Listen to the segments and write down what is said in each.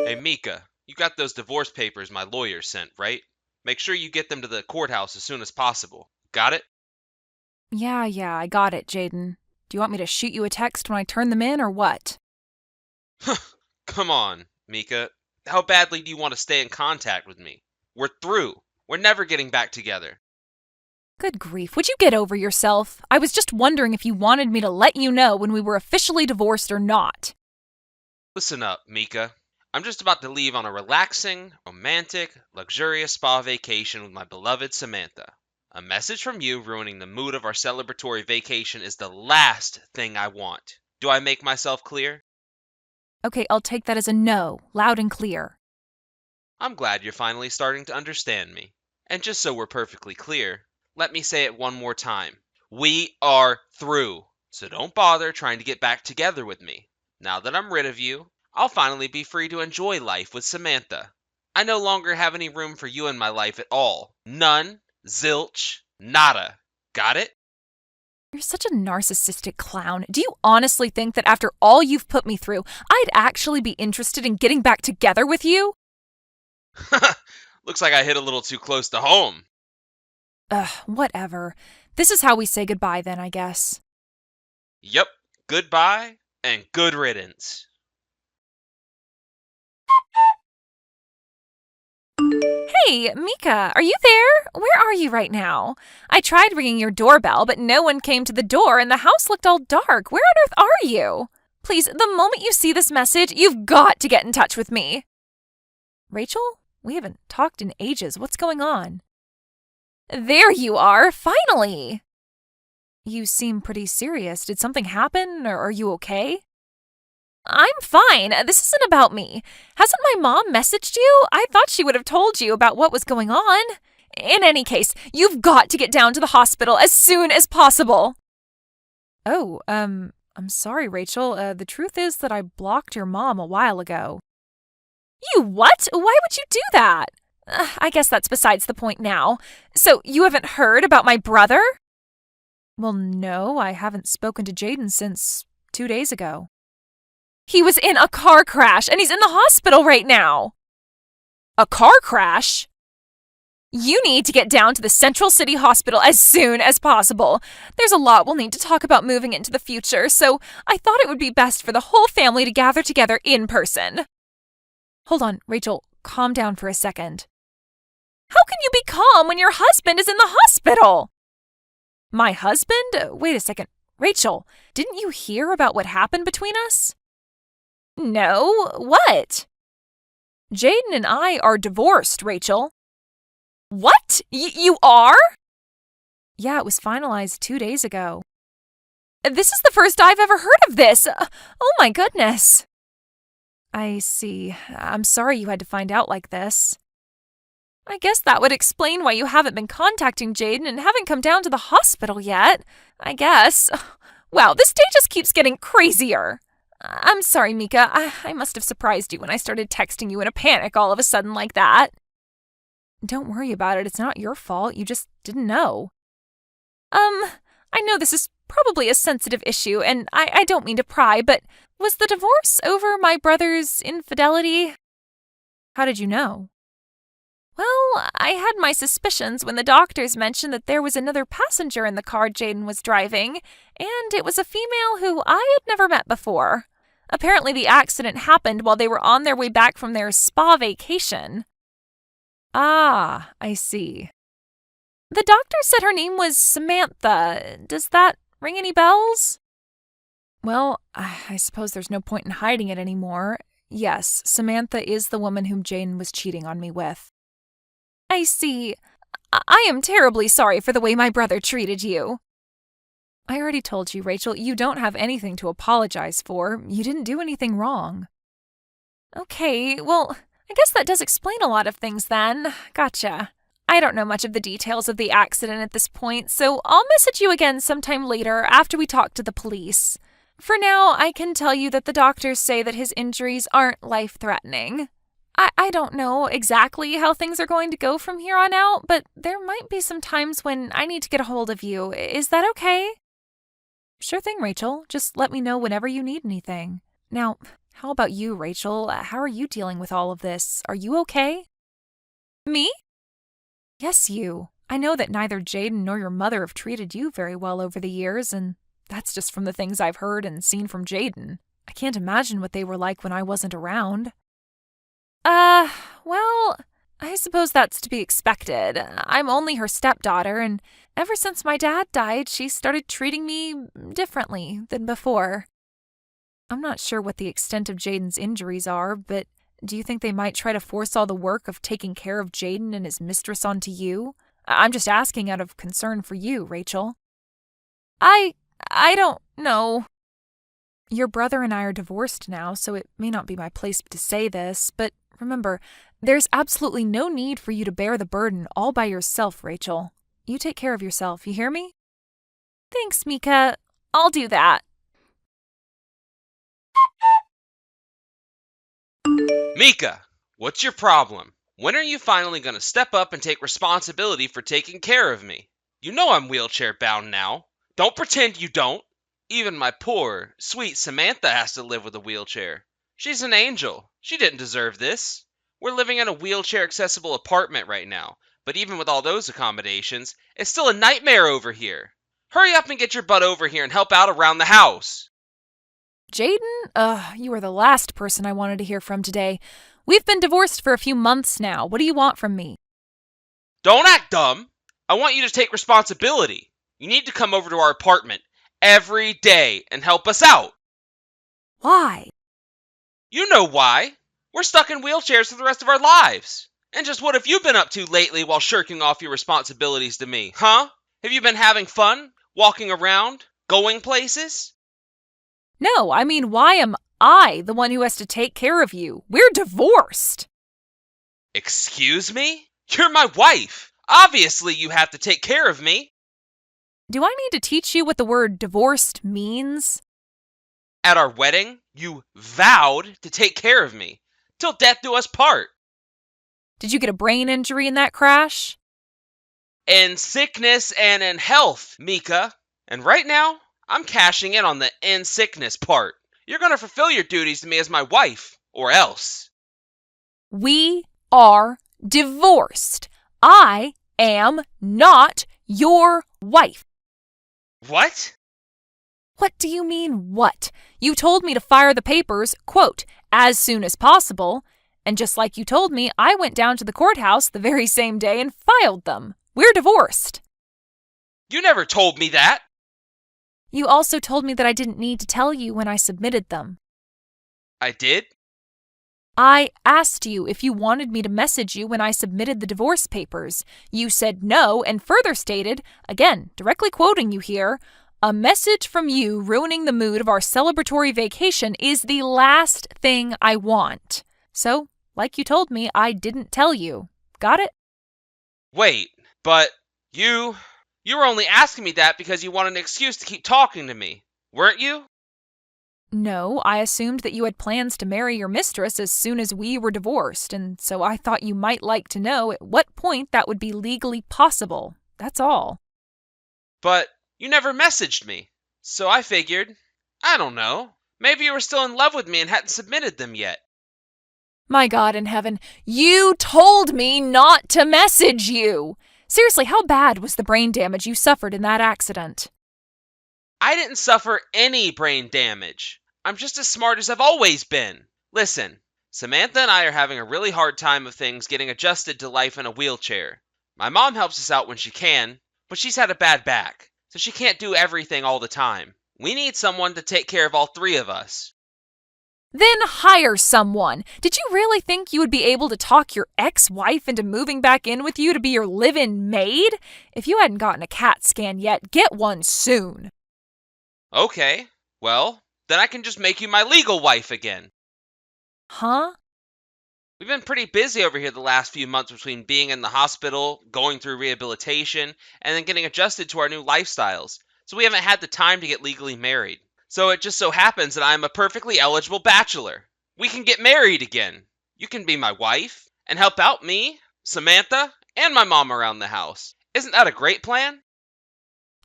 Hey Mika, you got those divorce papers my lawyer sent, right? Make sure you get them to the courthouse as soon as possible. Got it? Yeah, I got it, Jaden. Do you want me to shoot you a text when I turn them in, or what? Come on, Mika. How badly do you want to stay in contact with me? We're through. We're never getting back together. Good grief, would you get over yourself? I was just wondering if you wanted me to let you know when we were officially divorced or not. Listen up, Mika. I'm just about to leave on a relaxing, romantic, luxurious spa vacation with my beloved Samantha. A message from you ruining the mood of our celebratory vacation is the last thing I want. Do I make myself clear? Okay, I'll take that as a no, loud and clear. I'm glad you're finally starting to understand me. And just so we're perfectly clear, let me say it one more time. We are through. So don't bother trying to get back together with me. Now that I'm rid of you, I'll finally be free to enjoy life with Samantha. I no longer have any room for you in my life at all. None, zilch, nada. Got it? You're such a narcissistic clown. Do you honestly think that after all you've put me through, I'd actually be interested in getting back together with you? Looks like I hit a little too close to home. Ugh, whatever. This is how we say goodbye then, I guess. Yep, goodbye and good riddance. Hey, Mika, are you there? Where are you right now? I tried ringing your doorbell, but no one came to the door and the house looked all dark. Where on earth are you? Please, the moment you see this message, you've got to get in touch with me. Rachel? We haven't talked in ages. What's going on? There you are, finally! You seem pretty serious. Did something happen, or are you okay? I'm fine. This isn't about me. Hasn't my mom messaged you? I thought she would have told you about what was going on. In any case, you've got to get down to the hospital as soon as possible. Oh, I'm sorry, Rachel. The truth is that I blocked your mom a while ago. You what? Why would you do that? I guess that's besides the point now. So, you haven't heard about my brother? Well, no, I haven't spoken to Jaden since 2 days ago. He was in a car crash, and he's in the hospital right now. A car crash? You need to get down to the Central City Hospital as soon as possible. There's a lot we'll need to talk about moving into the future, so I thought it would be best for the whole family to gather together in person. Hold on, Rachel, calm down for a second. How can you be calm when your husband is in the hospital? My husband? Wait a second. Rachel, didn't you hear about what happened between us? No, what? Jaden and I are divorced, Rachel. What? You are? Yeah, it was finalized 2 days ago. This is the first I've ever heard of this. Oh my goodness. I see. I'm sorry you had to find out like this. I guess that would explain why you haven't been contacting Jaden and haven't come down to the hospital yet. I guess. Wow, this day just keeps getting crazier. I'm sorry, Mika. I must have surprised you when I started texting you in a panic all of a sudden like that. Don't worry about it. It's not your fault. You just didn't know. I know this is probably a sensitive issue, and I don't mean to pry, but was the divorce over my brother's infidelity? How did you know? Well, I had my suspicions when the doctors mentioned that there was another passenger in the car Jaden was driving, and it was a female who I had never met before. Apparently the accident happened while they were on their way back from their spa vacation. Ah, I see. The doctor said her name was Samantha. Does that ring any bells? Well, I suppose there's no point in hiding it anymore. Yes, Samantha is the woman whom Jaden was cheating on me with. I see. I am terribly sorry for the way my brother treated you. I already told you, Rachel, you don't have anything to apologize for. You didn't do anything wrong. Okay, well, I guess that does explain a lot of things then. Gotcha. I don't know much of the details of the accident at this point, so I'll message you again sometime later after we talk to the police. For now, I can tell you that the doctors say that his injuries aren't life-threatening. I don't know exactly how things are going to go from here on out, but there might be some times when I need to get a hold of you. Is that okay? Sure thing, Rachel. Just let me know whenever you need anything. Now, How about you, Rachel? How are you dealing with all of this? Are you okay? Me? Yes, you. I know that neither Jaden nor your mother have treated you very well over the years, and that's just from the things I've heard and seen from Jaden. I can't imagine what they were like when I wasn't around. Well, I suppose that's to be expected. I'm only her stepdaughter, and ever since my dad died, she started treating me differently than before. I'm not sure what the extent of Jaden's injuries are, but do you think they might try to force all the work of taking care of Jaden and his mistress onto you? I'm just asking out of concern for you, Rachel. I don't know. Your brother and I are divorced now, so it may not be my place to say this, but remember, there's absolutely no need for you to bear the burden all by yourself, Rachel. You take care of yourself, you hear me? Thanks, Mika. I'll do that. Mika, what's your problem? When are you finally going to step up and take responsibility for taking care of me? You know I'm wheelchair bound now. Don't pretend you don't. Even my poor, sweet Samantha has to live with a wheelchair. She's an angel. She didn't deserve this. We're living in a wheelchair accessible apartment right now, but even with all those accommodations, it's still a nightmare over here. Hurry up and get your butt over here and help out around the house. Jaden, you are the last person I wanted to hear from today. We've been divorced for a few months now. What do you want from me? Don't act dumb. I want you to take responsibility. You need to come over to our apartment every day and help us out. Why? You know why. We're stuck in wheelchairs for the rest of our lives. And just what have you been up to lately while shirking off your responsibilities to me, huh? Have you been having fun? Walking around? Going places? No, I mean, why am I the one who has to take care of you? We're divorced. Excuse me? You're my wife. Obviously you have to take care of me. Do I need to teach you what the word divorced means? At our wedding, you vowed to take care of me. Till death do us part. Did you get a brain injury in that crash? In sickness and in health, Mika. And right now, I'm cashing in on the in sickness part. You're gonna fulfill your duties to me as my wife, or else. We are divorced. I am not your wife. What? What do you mean, what? You told me to fire the papers, quote, as soon as possible. And just like you told me, I went down to the courthouse the very same day and filed them. We're divorced. You never told me that. You also told me that I didn't need to tell you when I submitted them. I did? I asked you if you wanted me to message you when I submitted the divorce papers. You said no and further stated, again, directly quoting you here, a message from you ruining the mood of our celebratory vacation is the last thing I want. So, like you told me, I didn't tell you. Got it? Wait, but you were only asking me that because you wanted an excuse to keep talking to me, weren't you? No, I assumed that you had plans to marry your mistress as soon as we were divorced, and so I thought you might like to know at what point that would be legally possible. That's all. But you never messaged me, so I figured, I don't know, maybe you were still in love with me and hadn't submitted them yet. My God in heaven, you told me not to message you! Seriously, how bad was the brain damage you suffered in that accident? I didn't suffer any brain damage. I'm just as smart as I've always been. Listen, Samantha and I are having a really hard time of things getting adjusted to life in a wheelchair. My mom helps us out when she can, but she's had a bad back, so she can't do everything all the time. We need someone to take care of all three of us. Then hire someone. Did you really think you would be able to talk your ex-wife into moving back in with you to be your live-in maid? If you hadn't gotten a CAT scan yet, get one soon. Okay, well, then I can just make you my legal wife again. Huh? We've been pretty busy over here the last few months between being in the hospital, going through rehabilitation, and then getting adjusted to our new lifestyles, so we haven't had the time to get legally married. So it just so happens that I'm a perfectly eligible bachelor. We can get married again. You can be my wife and help out me, Samantha, and my mom around the house. Isn't that a great plan?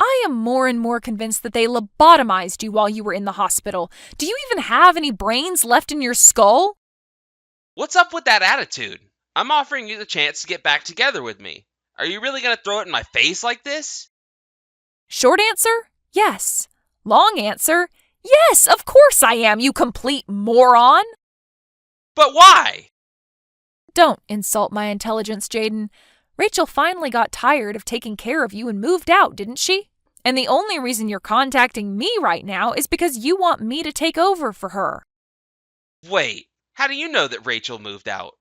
I am more and more convinced that they lobotomized you while you were in the hospital. Do you even have any brains left in your skull? What's up with that attitude? I'm offering you the chance to get back together with me. Are you really going to throw it in my face like this? Short answer, yes. Long answer, yes, of course I am, you complete moron. But why? Don't insult my intelligence, Jaden. Rachel finally got tired of taking care of you and moved out, didn't she? And the only reason you're contacting me right now is because you want me to take over for her. Wait, how do you know that Rachel moved out?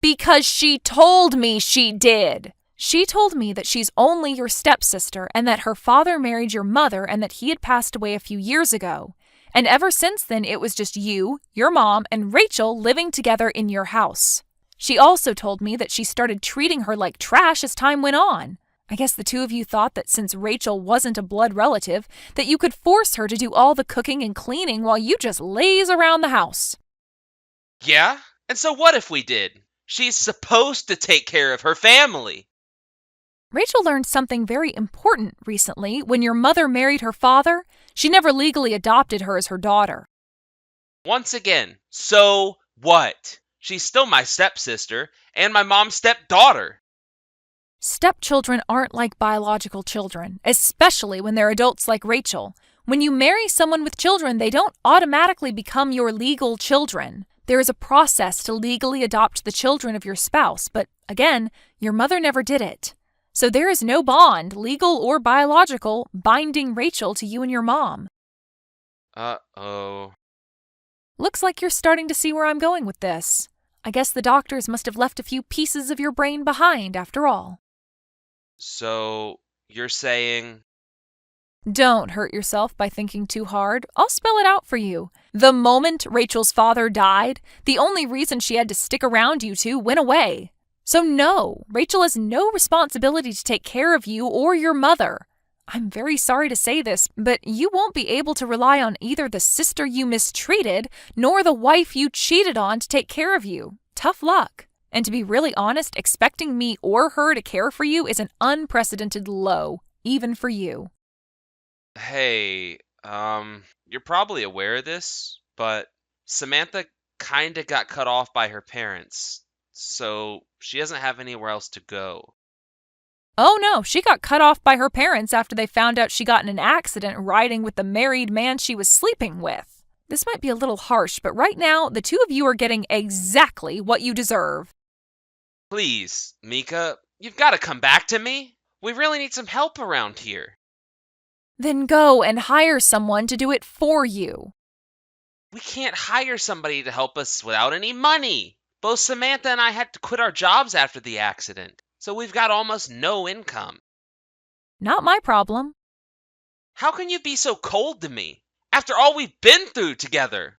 Because she told me she did. She told me that she's only your stepsister and that her father married your mother and that he had passed away a few years ago. And ever since then, it was just you, your mom, and Rachel living together in your house. She also told me that she started treating her like trash as time went on. I guess the two of you thought that since Rachel wasn't a blood relative, that you could force her to do all the cooking and cleaning while you just laze around the house. Yeah? And so what if we did? She's supposed to take care of her family. Rachel learned something very important recently. When your mother married her father, she never legally adopted her as her daughter. Once again, so what? She's still my stepsister and my mom's stepdaughter. Stepchildren aren't like biological children, especially when they're adults like Rachel. When you marry someone with children, they don't automatically become your legal children. There is a process to legally adopt the children of your spouse, but again, your mother never did it. So there is no bond, legal or biological, binding Rachel to you and your mom. Uh-oh. Looks like you're starting to see where I'm going with this. I guess the doctors must have left a few pieces of your brain behind after all. So, you're saying... Don't hurt yourself by thinking too hard. I'll spell it out for you. The moment Rachel's father died, the only reason she had to stick around you two went away. So no, Rachel has no responsibility to take care of you or your mother. I'm very sorry to say this, but you won't be able to rely on either the sister you mistreated nor the wife you cheated on to take care of you. Tough luck. And to be really honest, expecting me or her to care for you is an unprecedented low, even for you. Hey, you're probably aware of this, but Samantha kinda got cut off by her parents, so she doesn't have anywhere else to go. Oh no, she got cut off by her parents after they found out she got in an accident riding with the married man she was sleeping with. This might be a little harsh, but right now, the two of you are getting exactly what you deserve. Please, Mika, you've got to come back to me. We really need some help around here. Then go and hire someone to do it for you. We can't hire somebody to help us without any money. Both Samantha and I had to quit our jobs after the accident, so we've got almost no income. Not my problem. How can you be so cold to me after all we've been through together?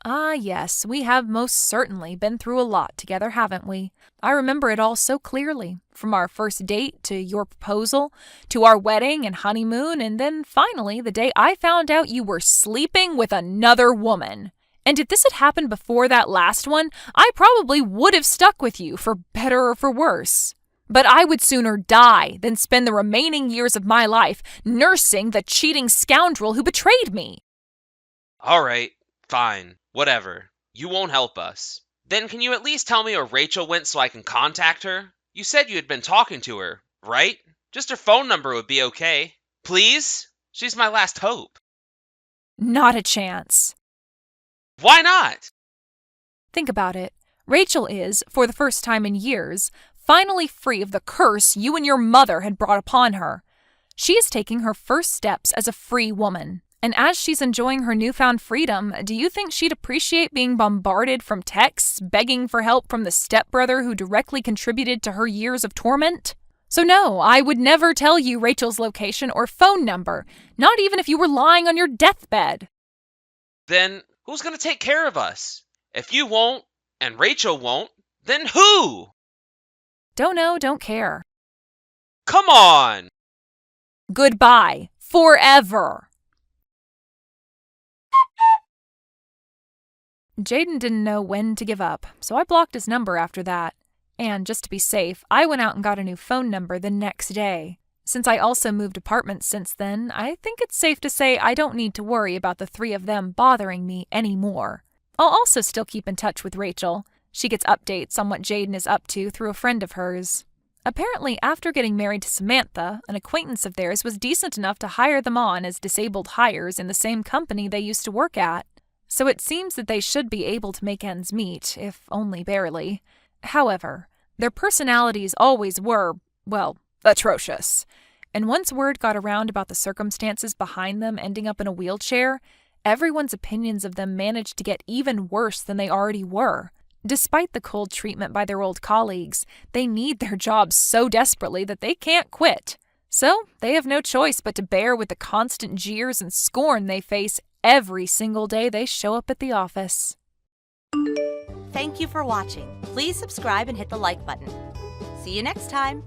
Ah, yes, we have most certainly been through a lot together, haven't we? I remember it all so clearly, from our first date to your proposal, to our wedding and honeymoon, and then finally the day I found out you were sleeping with another woman. And if this had happened before that last one, I probably would have stuck with you, for better or for worse. But I would sooner die than spend the remaining years of my life nursing the cheating scoundrel who betrayed me. All right, fine, whatever. You won't help us. Then can you at least tell me where Rachel went so I can contact her? You said you had been talking to her, right? Just her phone number would be okay. Please? She's my last hope. Not a chance. Why not? Think about it. Rachel is, for the first time in years, finally free of the curse you and your mother had brought upon her. She is taking her first steps as a free woman. And as she's enjoying her newfound freedom, do you think she'd appreciate being bombarded from texts begging for help from the stepbrother who directly contributed to her years of torment? So no, I would never tell you Rachel's location or phone number, not even if you were lying on your deathbed. Then who's going to take care of us? If you won't, and Rachel won't, then who? Don't know, don't care. Come on! Goodbye. Forever. Jaden didn't know when to give up, so I blocked his number after that. And just to be safe, I went out and got a new phone number the next day. Since I also moved apartments since then, I think it's safe to say I don't need to worry about the three of them bothering me anymore. I'll also still keep in touch with Rachel. She gets updates on what Jaden is up to through a friend of hers. Apparently, after getting married to Samantha, an acquaintance of theirs was decent enough to hire them on as disabled hires in the same company they used to work at. So it seems that they should be able to make ends meet, if only barely. However, their personalities always were, well, atrocious. And once word got around about the circumstances behind them ending up in a wheelchair, everyone's opinions of them managed to get even worse than they already were. Despite the cold treatment by their old colleagues, they need their jobs so desperately that they can't quit. So they have no choice but to bear with the constant jeers and scorn they face every single day they show up at the office. Thank you for watching. Please subscribe and hit the like button. See you next time.